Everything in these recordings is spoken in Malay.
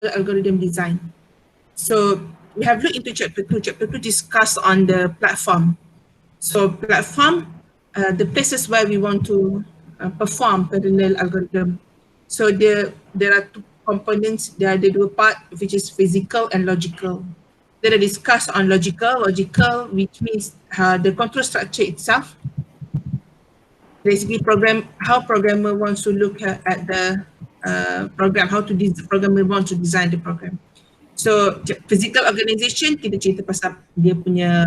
algorithm design. So we have looked into chapter 2. Chapter 2 discuss on the platform. So platform, the places where we want to perform parallel algorithm. So there are two components, there are the two part, which is physical and logical. Then I discuss on logical, which means the control structure itself. Basically how programmer wants to look at the program, programmer wants to design the program. So physical organization, kita cerita pasal dia punya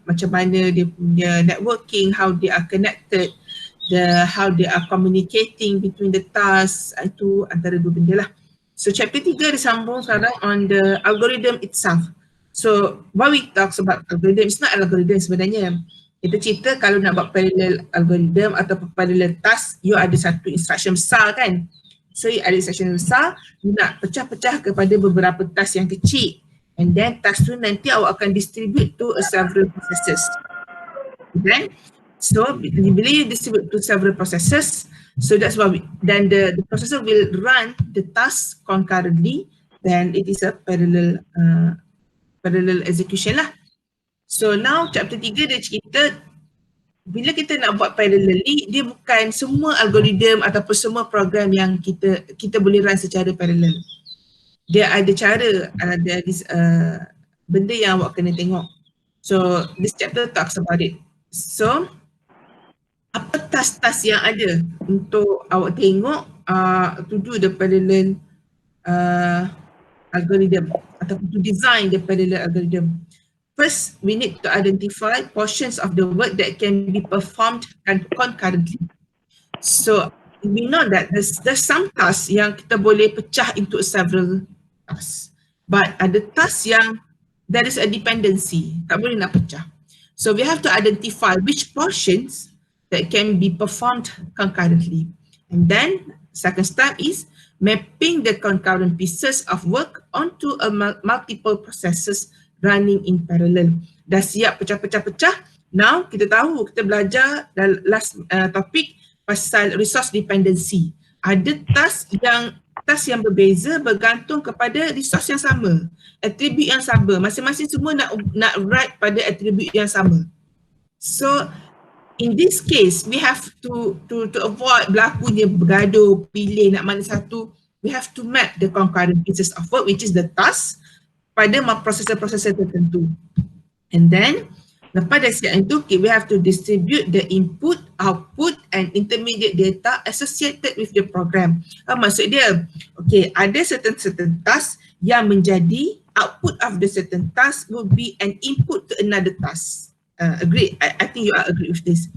macam mana dia punya networking, how they are connected, how they are communicating between the tasks, itu antara dua benda lah. So chapter 3 disambung sekarang on the algorithm itself. So when we talk about algorithm, it's not algorithm sebenarnya. Kita cerita kalau nak buat parallel algorithm atau parallel task, you ada satu instruction besar kan. So ada instruction besar, you nak pecah-pecah kepada beberapa task yang kecil. And then task tu nanti awak akan distribute to several processes. Okay? So bila you distribute to several processes, so that's why then the processor will run the task concurrently, then it is a parallel execution lah. So now chapter 3 dia cerita bila kita nak buat parallelly, dia bukan semua algorithm ataupun semua program yang kita boleh run secara parallel. Dia ada cara, ada benda yang awak kena tengok. So this chapter talks about it. So apa task-task yang ada untuk awak tengok to do the parallel algorithm ataupun to design the parallel algorithm. First, we need to identify portions of the work that can be performed concurrently. So we know that there's some tasks yang kita boleh pecah into several tasks, but ada tasks yang there is a dependency, tak boleh nak pecah. So we have to identify which portions that can be performed concurrently. And then second step is mapping the concurrent pieces of work onto a multiple processes running in parallel. Dah siap pecah-pecah-pecah. Now kita tahu, kita belajar dalam last topik pasal resource dependency. Ada task yang berbeza bergantung kepada resource yang sama, attribute yang sama. Masing-masing semua nak write pada attribute yang sama. So in this case, we have to avoid berlakunya bergaduh, pilih nak mana satu. We have to map the concurrent pieces of work, which is the task, pada processor-processor tertentu. And then, lepas dari siap itu, we have to distribute the input, output and intermediate data associated with the program. Maksud dia, okay, ada certain task yang menjadi output of the certain task will be an input to another task. Agree? I think you are agree with this.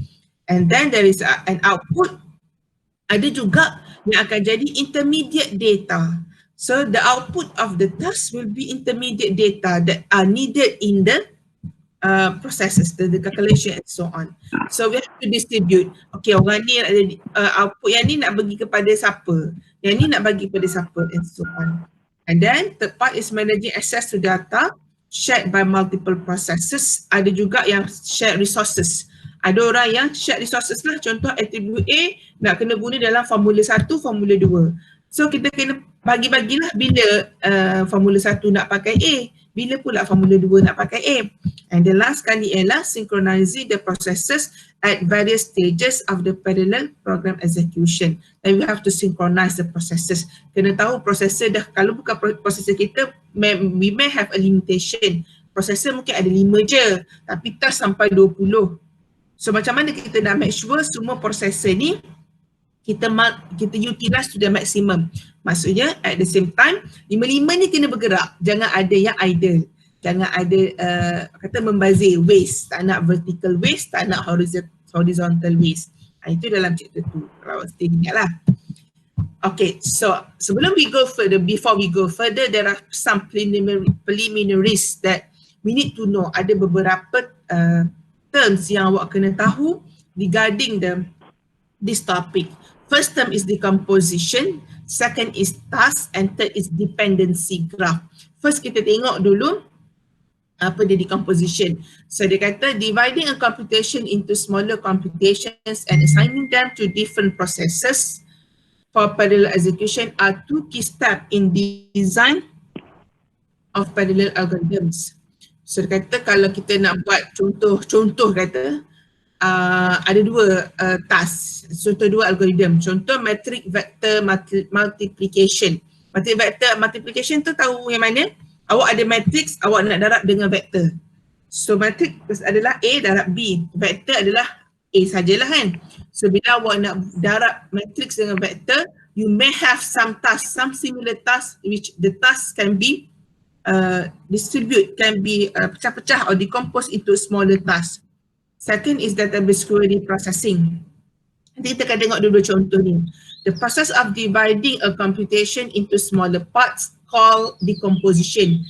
And then there is an output, ada juga yang akan jadi intermediate data. So the output of the task will be intermediate data that are needed in the processes, the calculation and so on. So we have to distribute. Okay, orang ni output yang ni nak bagi kepada siapa, yang ni nak bagi kepada siapa and so on. And then third part is managing access to data shared by multiple processes. Ada juga yang shared resources. Ada orang yang shared resources lah, contoh attribute A nak kena guna dalam formula 1, formula 2. So kita kena bagi-bagilah bila formula 1 nak pakai A, bila pula formula 2 nak pakai A. And the last kali ialah synchronizing the processes at various stages of the parallel program execution. And we have to synchronize the processes. Kena tahu processor dah, kalau bukan processor kita, we may have a limitation. Processor mungkin ada 5 je, tapi task sampai 20. So macam mana kita nak make sure semua processor ni kita utilize to the maximum. Maksudnya at the same time, 5 ni kena bergerak. Jangan ada yang idle. Jangan ada kata membazir waste. Tak nak vertical waste, tak nak horizontal waste. Itu dalam chapter 2. Kalau stay ingat lah. Okay, so sebelum before we go further, there are some preliminaries that we need to know. Ada beberapa terms yang awak kena tahu regarding this topic. First term is decomposition, second is task, and third is dependency graph. First kita tengok dulu apa dia decomposition. So dia kata dividing a computation into smaller computations and assigning them to different processes for parallel execution are two key steps in design of parallel algorithms. So dia kata kalau kita nak buat contoh kata ada dua task, contoh dua algorithm. Contoh matrix vector multiplication. Matrix vector multiplication tu tahu yang mana? Awak ada matrix, awak nak darab dengan vektor. So matrix adalah A darab B, vektor adalah A sajalah kan. So bila awak nak darab matrix dengan vektor, you may have some task, some similar task which the task can be can be pecah-pecah or decompose into smaller tasks. Second is database query processing. Nanti kita akan tengok dua contoh ni. The process of dividing a computation into smaller parts called decomposition.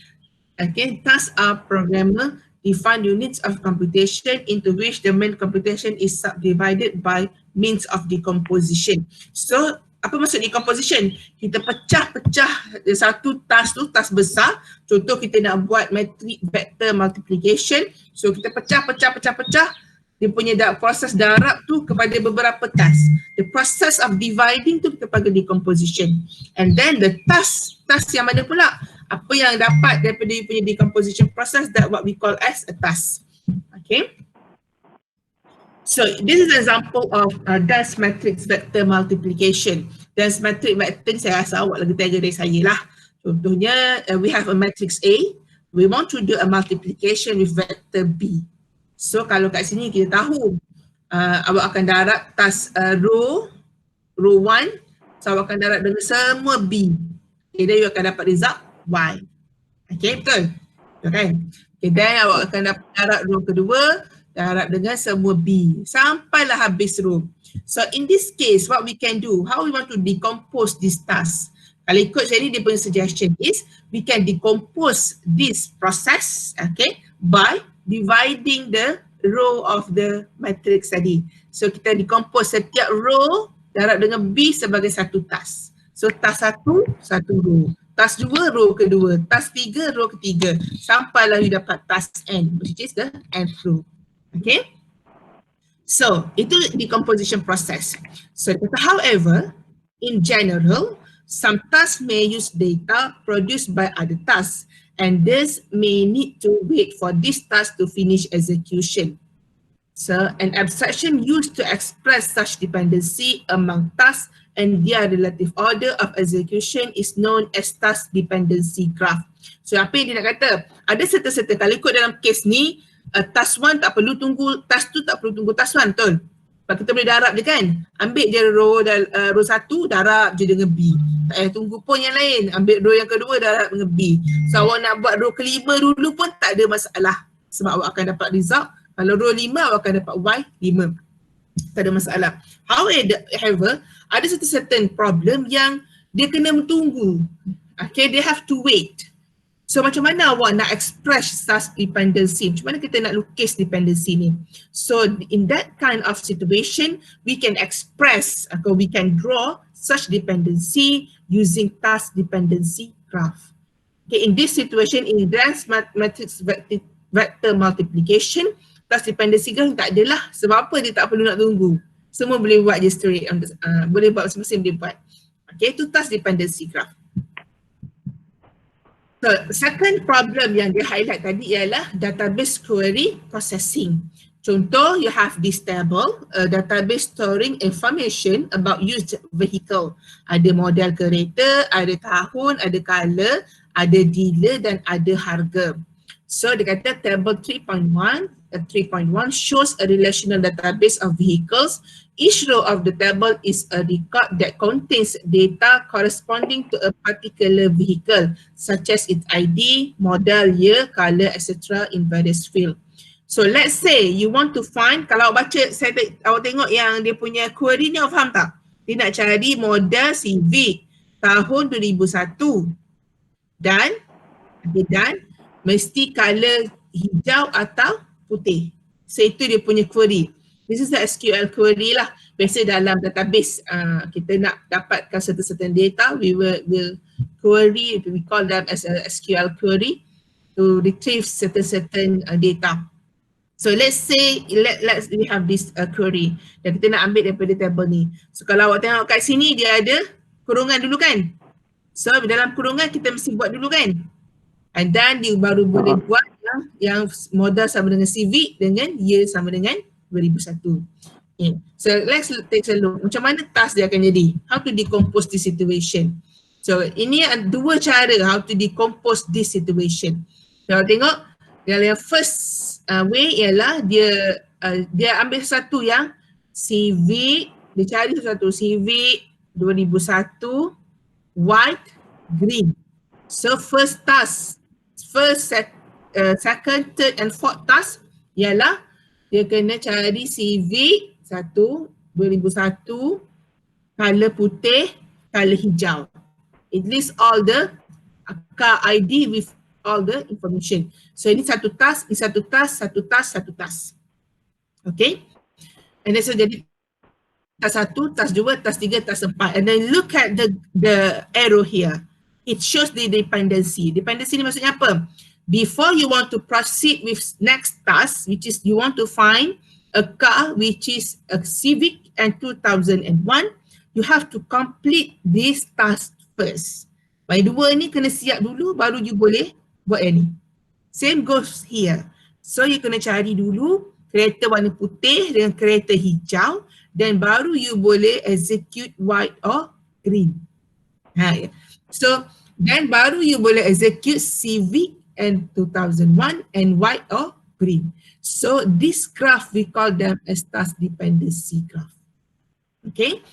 Okay, tasks are programmer define units of computation into which the main computation is subdivided by means of decomposition. So, apa maksud decomposition? Kita pecah-pecah satu task tu, task besar. Contoh kita nak buat matrix vector multiplication. So, kita pecah-pecah dia punya proses darab tu kepada beberapa task. The process of dividing tu kita panggil decomposition. And then the task yang mana pula? Apa yang dapat daripada dia punya decomposition process, that what we call as a task. Okay. So this is an example of dense matrix vector multiplication. Dense matrix vector ni saya rasa awak lagi tega dari saya lah. Contohnya we have a matrix A. We want to do a multiplication with vector B. So kalau kat sini kita tahu awak akan darab task row 1, so awak akan darab dengan semua B. Okay, then you akan dapat result Y. Okay, betul? Betul kan? Okay, then awak akan dapat darab row kedua, darab dengan semua B sampailah habis row. So in this case, what we can do, how we want to decompose this task? Kalau ikut saya ni, dia punya suggestion is we can decompose this process, okay, by dividing the row of the matrix tadi. So kita decompose setiap row darab dengan B sebagai satu task. So task satu row. Task 2, row kedua. Task 3, row ketiga. Sampailah you dapat task N, which is the nth row. Okay? So, itu decomposition process. So, however, in general, some tasks may use data produced by other tasks, and this may need to wait for this task to finish execution. So, an abstraction used to express such dependency among tasks and their relative order of execution is known as task dependency graph. So, apa yang dia nak kata? Ada serta-serta, kalau ikut dalam kes ni, task 1 tak perlu tunggu, task 2 tak perlu tunggu task 1, betul? Sebab kita boleh darab je kan? Ambil je row 1, darab je dengan B. Tak payah tunggu pun yang lain. Ambil row yang kedua, darab dengan B. So, awak nak buat row kelima dulu pun tak ada masalah. Sebab awak akan dapat result. Kalau row 5, awak akan dapat Y5. Tak ada masalah. However, ada certain problem yang dia kena tunggu. Okay, they have to wait. So macam mana awak nak express task dependency? Macam mana kita nak lukis dependency ni? So in that kind of situation, we can express atau we can draw such dependency using task dependency graph. Okay, in this situation, in dense matrix vector multiplication, task dependency graph tak adalah. Sebab apa dia tak perlu nak tunggu? Semua boleh buat je straight, boleh buat masing-masing boleh buat. Okay, itu task dependency graph. So, second problem yang dia highlight tadi ialah database query processing. Contoh, you have this table, a database storing information about used vehicle. Ada model kereta, ada tahun, ada color, ada dealer dan ada harga. So, dia kata table 3.1 shows a relational database of vehicles. Each row of the table is a record that contains data corresponding to a particular vehicle, such as its ID, model, year, color, etc. in various fields. So let's say you want to find, kalau awak baca, awak tengok yang dia punya query ni, awak faham tak? Dia nak cari model Civic tahun 2001 dan mesti color hijau atau putih. So itu dia punya query. This is the SQL query lah. Biasa dalam database kita nak dapatkan certain data, we will query, we call them as a SQL query to retrieve certain data. So let's say, let's we have this query dan kita nak ambil daripada table ni. So kalau awak tengok kat sini dia ada kurungan dulu kan. So dalam kurungan kita mesti buat dulu kan. And then you baru boleh buat yang modal sama dengan CV dengan year sama dengan 2001. Okay. So let's take a look macam mana task dia akan jadi. How to decompose this situation. So ini dua cara how to decompose this situation. Kalau tengok yang first way ialah dia ambil satu yang CV, dia cari satu CV 2001 white green. So first task, second, third and fourth task ialah dia kena cari CV 2001 color putih, color hijau. It lists all the car ID with all the information. So ini satu task, ini satu task, satu task, satu task. Okay. And then so jadi task 1, task 2, task 3, task 4. And then look at the arrow here. It shows the dependency. Dependency ni maksudnya apa? Before you want to proceed with next task, which is you want to find a car which is a Civic and 2001, you have to complete this task first. Yang dua ni kena siap dulu baru you boleh buat yang ni. Same goes here. So you kena cari dulu kereta warna putih dengan kereta hijau dan baru you boleh execute white or green. So then baru you boleh execute Civic and 2001 and white or green. So this graph we call them as task dependency graph. Okay.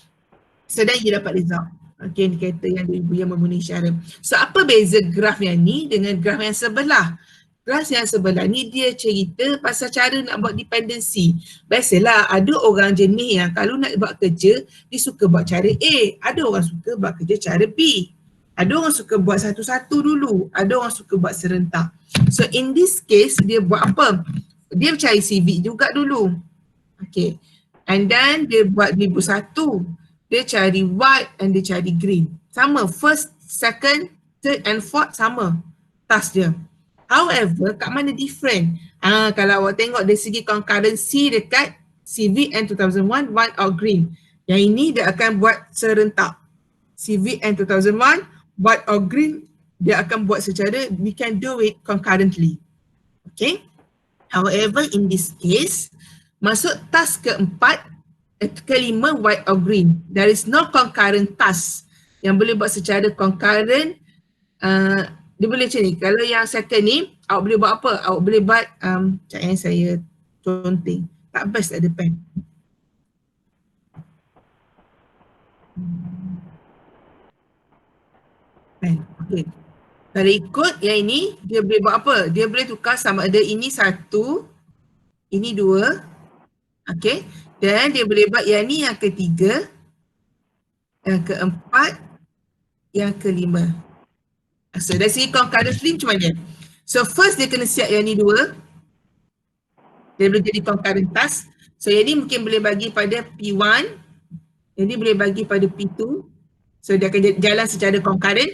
So then you dapat result. Okay, ni kereta yang memenuhi syarat. So apa beza graf yang ni dengan graf yang sebelah? Graf yang sebelah ni dia cerita pasal cara nak buat dependency. Biasalah ada orang jenis yang kalau nak buat kerja, dia suka buat cara A. Ada orang suka buat kerja cara B. Ada orang suka buat satu-satu dulu. Ada orang suka buat serentak. So in this case, dia buat apa? Dia cari CV juga dulu. Okay. And then dia buat 2001. Dia cari white and dia cari green. Sama, first, second, third and fourth sama task dia. However, kat mana different? Kalau awak tengok dari segi concurrency dekat CV and 2001, white or green. Yang ini dia akan buat serentak. CV and 2001, white or green, dia akan buat secara, we can do it concurrently. Okay. However, in this case, masuk task keempat, kelima white or green. There is no concurrent task yang boleh buat secara concurrent. Dia boleh macam ni. Kalau yang second ni, awak boleh buat apa? Awak boleh buat, macam yang saya conteng. Tak best ada pen. Pen, okay. Kalau ikut yang ini, dia boleh buat apa? Dia boleh tukar sama ada ini satu, ini dua. Okay. Dan dia boleh buat yang ni yang ketiga, yang keempat, yang kelima. So dari segi concurrently macam mana? So first dia kena siap yang ni dua. Dia boleh jadi concurrent task. So yang ni mungkin boleh bagi pada P1. Yang ni boleh bagi pada P2. So dia akan jalan secara concurrent.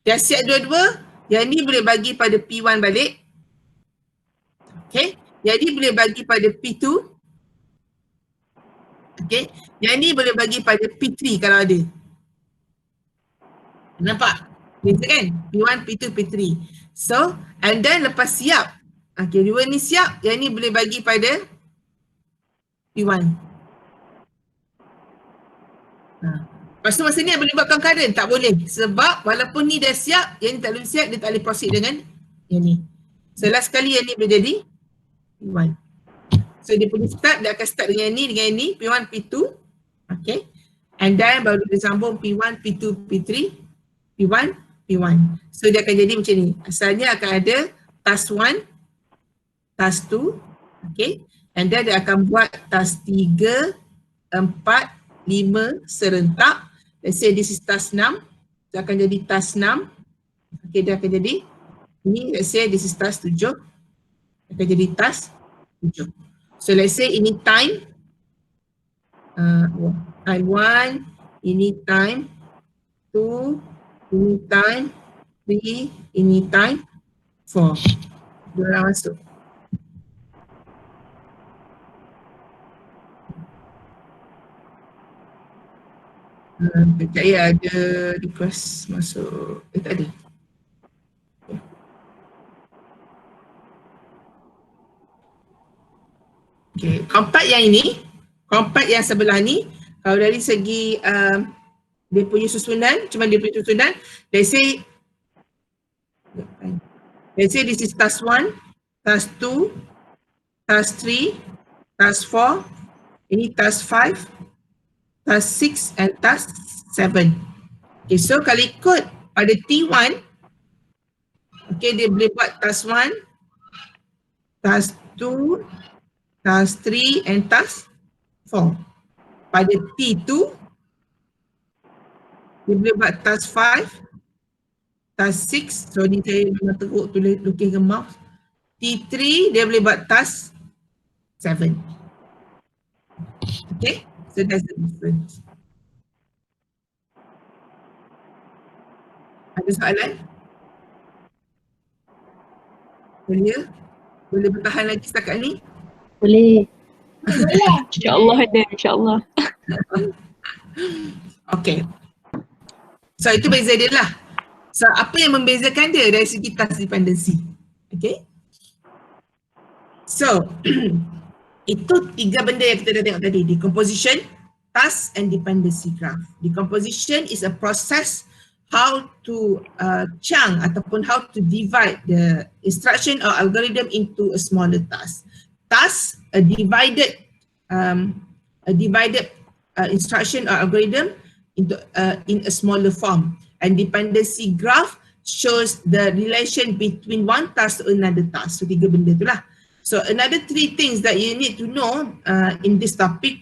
Dia siap dua-dua. Yang ni boleh bagi pada P1 balik. Okay. Yang ni boleh bagi pada P2. Okay, yang ni boleh bagi pada P3 kalau ada. Nampak? Beza kan? P1, P2, P3. So, and then lepas siap. Okay, dua ni siap, yang ni boleh bagi pada P1. Lepas tu masa ni boleh buat concurrent? Tak boleh. Sebab walaupun ni dah siap, yang ni tak boleh siap, dia tak boleh proceed dengan yang ni. So, last sekali yang ni boleh jadi P1. So dia punya start, dia akan start dengan ni, P1, P2. Okay. And then baru dia sambung P1, P2, P3, P1, P1. So dia akan jadi macam ni. Asalnya akan ada task 1, task 2. Okay. And then dia akan buat task 3, 4, 5 serentak. Let's say this is task 6. Dia akan jadi task 6. Okay, dia akan jadi ni, let's say this is task 7. Dia akan jadi task 7. So let's say ini time, time 1, ini time 2, ini time 3, ini time 4. Dua orang masuk. Kejap ya, ada request masuk. Tak ada. Okay, compact yang ini, compact yang sebelah ni, kalau dari segi dia punya susunan, cuma dia punya susunan, let's say this is task 1, task 2, task 3, task 4, ini task 5, task 6 and task 7. Okay, so kalau ikut pada T1, okay, dia boleh buat task 1, task 2, task 3 and task 4. Pada T2, dia boleh buat task 5, task 6, so ni saya memang teruk tulis lukis ke mouse. T3, dia boleh buat task 7. Okay, so that's the difference. Ada soalan? Boleh? Boleh bertahan lagi setakat ni? Boleh. InsyaAllah ada, insyaAllah. Okay. So itu beza dia lah. So apa yang membezakan dia dari segi task dependency? Okay. So itu tiga benda yang kita dah tengok tadi. Decomposition, task and dependency graph. Decomposition is a process how to chunk ataupun how to divide the instruction or algorithm into a smaller task. Task, a divided instruction or algorithm into in a smaller form. And dependency graph shows the relation between one task to another task. So tiga benda tu lah. So another three things that you need to know in this topic